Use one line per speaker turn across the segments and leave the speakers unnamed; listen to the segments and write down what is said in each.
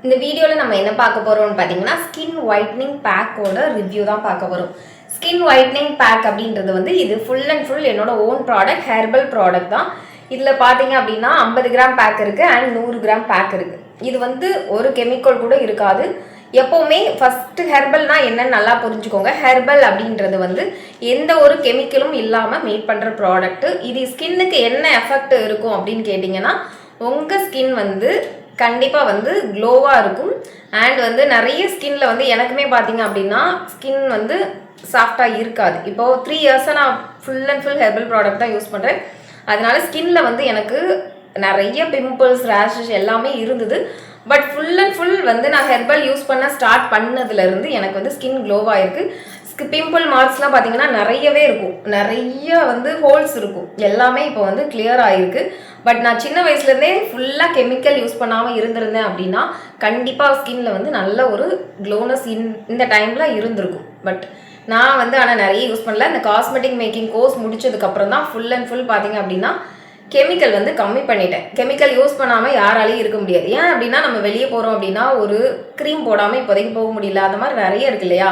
இந்த வீடியோவில் நம்ம என்ன பார்க்க போகிறோம்னு பார்த்தீங்கன்னா ஸ்கின் ஒயிட்னிங் பேக்கோட ரிவ்யூ தான் பார்க்க போகிறோம். ஸ்கின் ஒயிட்னிங் பேக் அப்படின்றது வந்து இது ஃபுல் அண்ட் ஃபுல் என்னோட ஓன் ப்ராடக்ட், ஹெர்பல் ப்ராடக்ட் தான். இதில் பார்த்தீங்க அப்படின்னா 50 கிராம் பேக் இருக்குது அண்ட் 100 கிராம் பேக் இருக்குது. இது வந்து ஒரு கெமிக்கல் கூட இருக்காது. எப்போவுமே ஃபஸ்ட்டு ஹெர்பல்னால் என்னன்னு நல்லா புரிஞ்சுக்கோங்க. ஹெர்பல் அப்படின்றது வந்து எந்த ஒரு கெமிக்கலும் இல்லாமல் மேட் பண்ணுற ப்ராடக்ட்டு. இது ஸ்கின்னுக்கு என்ன எஃபெக்ட் இருக்கும் அப்படின்னு கேட்டிங்கன்னா, உங்கள் ஸ்கின் வந்து கண்டிப்பாக வந்து க்ளோவாக இருக்கும். அண்ட் வந்து நிறைய ஸ்கின்ல வந்து எனக்குமே பார்த்தீங்க அப்படின்னா ஸ்கின் வந்து சாஃப்டாக இருக்காது. இப்போது 3 இயர்ஸாக நான் full and full herbal product தான் யூஸ் பண்ணுறேன். அதனால ஸ்கின்ல வந்து எனக்கு நிறைய பிம்பிள்ஸ், ரேஷஸ் எல்லாமே இருந்தது. பட் ஃபுல் அண்ட் ஃபுல் வந்து நான் ஹெர்பல் யூஸ் பண்ண ஸ்டார்ட் பண்ணதுலேருந்து எனக்கு வந்து ஸ்கின் க்ளோவாக இருக்குது. பிம்பிள் மார்க்ஸ்லாம் பார்த்தீங்கன்னா நிறையவே இருக்கும், நிறைய வந்து ஹோல்ஸ் இருக்கும், எல்லாமே இப்போ வந்து கிளியர் ஆகிருக்கு. பட் நான் சின்ன வயசுலேருந்தே ஃபுல்லாக கெமிக்கல் யூஸ் பண்ணாமல் இருந்திருந்தேன் அப்படின்னா கண்டிப்பாக ஸ்கின்ல வந்து நல்ல ஒரு க்ளோனஸ் இந்த டைமில் இருந்திருக்கும். பட் நான் வந்து ஆனால் நிறைய யூஸ் பண்ணல. இந்த காஸ்மெட்டிக் மேக்கிங் கோர்ஸ் முடிச்சதுக்கப்புறம் தான் ஃபுல் அண்ட் ஃபுல் பார்த்தீங்க அப்படின்னா கெமிக்கல் வந்து கம்மி பண்ணிட்டேன். கெமிக்கல் யூஸ் பண்ணாமல் யாராலையும் இருக்க முடியாது. ஏன் அப்படின்னா நம்ம வெளியே போகிறோம் அப்படின்னா ஒரு க்ரீம் போடாமல் இப்போதைக்கு போக முடியல, அந்த மாதிரி நிறைய இருக்கு இல்லையா?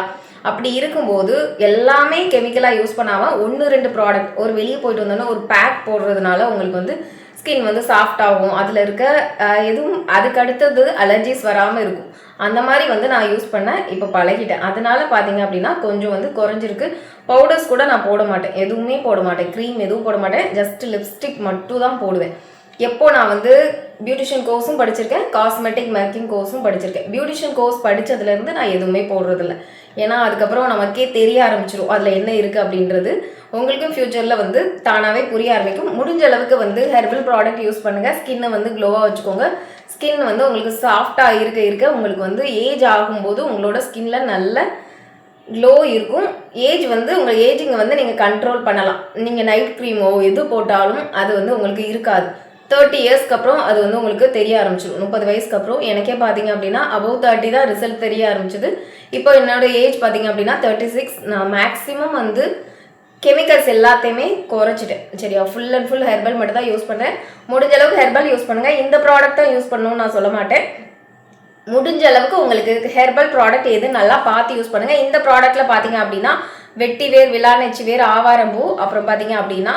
அப்படி இருக்கும்போது எல்லாமே கெமிக்கலாக யூஸ் பண்ணாமல் 1-2 ப்ராடக்ட், ஒரு வெளியே போயிட்டு வந்தோன்னா ஒரு பேக் போடுறதுனால உங்களுக்கு வந்து ஸ்கின் வந்து சாஃப்ட் ஆகும். அதில் இருக்க எதுவும் அதுக்கு அடுத்தது அலர்ஜிஸ் வராமல் இருக்கும். அந்த மாதிரி வந்து நான் யூஸ் பண்ண இப்போ பழகிட்டேன். அதனால பார்த்தீங்க அப்படின்னா கொஞ்சம் வந்து குறைஞ்சிருக்கு. பவுடர்ஸ் கூட நான் போட மாட்டேன், எதுவுமே போட மாட்டேன், க்ரீம் எதுவும் போட மாட்டேன். ஜஸ்ட் லிப்ஸ்டிக் மட்டும் தான் போடுவேன். எப்போ நான் வந்து பியூட்டிஷியன் கோர்ஸும் படிச்சிருக்கேன், காஸ்மெட்டிக் மேக்கிங் கோர்ஸும் படிச்சிருக்கேன். பியூட்டிஷியன் கோர்ஸ் படித்ததுலேருந்து நான் எதுவுமே போடுறதில்ல. ஏன்னா அதுக்கப்புறம் நமக்கே தெரிய ஆரம்பிச்சிடும் அதில் என்ன இருக்குது அப்படின்றது. உங்களுக்கும் ஃப்யூச்சரில் வந்து தானாகவே புரிய ஆரம்பிக்கும். முடிஞ்ச அளவுக்கு வந்து ஹெர்பல் ப்ராடக்ட் யூஸ் பண்ணுங்கள். ஸ்கின்னை வந்து க்ளோவாக வச்சுக்கோங்க. ஸ்கின் வந்து உங்களுக்கு சாஃப்டாக இருக்க உங்களுக்கு வந்து ஏஜ் ஆகும்போது உங்களோட ஸ்கின்ல நல்ல க்ளோ இருக்கும். ஏஜ் வந்து உங்கள் ஏஜிங்கை வந்து நீங்கள் கண்ட்ரோல் பண்ணலாம். நீங்கள் நைட் க்ரீமோ எது போட்டாலும் அது வந்து உங்களுக்கு இருக்காது. 30 இயர்ஸ்க்கு அப்புறம் அது வந்து உங்களுக்கு தெரிய ஆரம்பிச்சிடும். 30 வயசுக்கு அப்புறம் எனக்கே பார்த்தீங்க அப்படின்னா அபவ் 30 தான் ரிசல்ட் தெரிய ஆரம்பிச்சிது. இப்போ என்னோட ஏஜ் பார்த்தீங்க அப்படின்னா 36. நான் மேக்ஸிமம் வந்து கெமிக்கல்ஸ் எல்லாத்தையுமே குறைச்சிட்டேன். சரியா? ஃபுல் அண்ட் ஃபுல் ஹெர்பல் மட்டும் தான் யூஸ் பண்ணுறேன். முடிஞ்ச அளவுக்கு ஹெர்பல் யூஸ் பண்ணுங்கள். இந்த ப்ராடக்ட் தான் யூஸ் பண்ணணும்னு நான் சொல்ல மாட்டேன். முடிஞ்ச அளவுக்கு உங்களுக்கு ஹெர்பல் ப்ராடக்ட் எது நல்லா பார்த்து யூஸ் பண்ணுங்கள். இந்த ப்ராடக்ட்டில் பார்த்தீங்க அப்படின்னா வெட்டி வேர், விளாநெச்சி வேர், ஆவாரம்பூ, அப்புறம் பார்த்தீங்க அப்படின்னா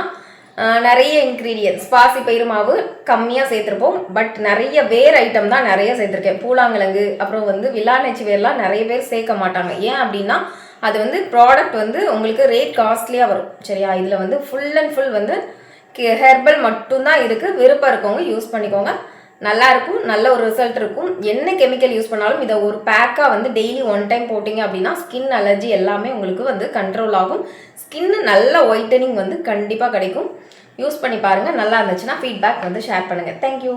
நிறைய இன்க்ரீடியன்ஸ், பாசிப்பயிறு மாவு கம்மியாக சேர்த்துருப்போம். பட் நிறைய வேர் ஐட்டம் தான் நிறைய சேர்த்துருக்கேன். பூலாங்கிழங்கு, அப்புறம் வந்து விளாநெச்சி வேர்லாம் நிறைய பேர் சேர்க்க மாட்டாங்க. ஏன் அப்படின்னா அது வந்து ப்ராடக்ட் வந்து உங்களுக்கு ரேட் காஸ்ட்லியாக வரும். சரியா? இதில் வந்து ஃபுல் அண்ட் ஃபுல் வந்து ஹெர்பல் மட்டும்தான் இருக்குது. விருப்பம் இருக்கவங்க யூஸ் பண்ணிக்கோங்க. நல்லாயிருக்கும், நல்ல ஒரு ரிசல்ட் இருக்கும். என்ன கெமிக்கல் யூஸ் பண்ணாலும் இதை ஒரு பேக்காக வந்து டெய்லி 1 டைம் போட்டிங்க அப்படின்னா ஸ்கின் அலர்ஜி எல்லாமே உங்களுக்கு வந்து கண்ட்ரோல் ஆகும். ஸ்கின் நல்ல ஒயிட்டனிங் வந்து கண்டிப்பாக கிடைக்கும். யூஸ் பண்ணி பாருங்கள். நல்லா இருந்துச்சுன்னா ஃபீட்பேக் வந்து ஷேர் பண்ணுங்கள். தேங்க்யூ.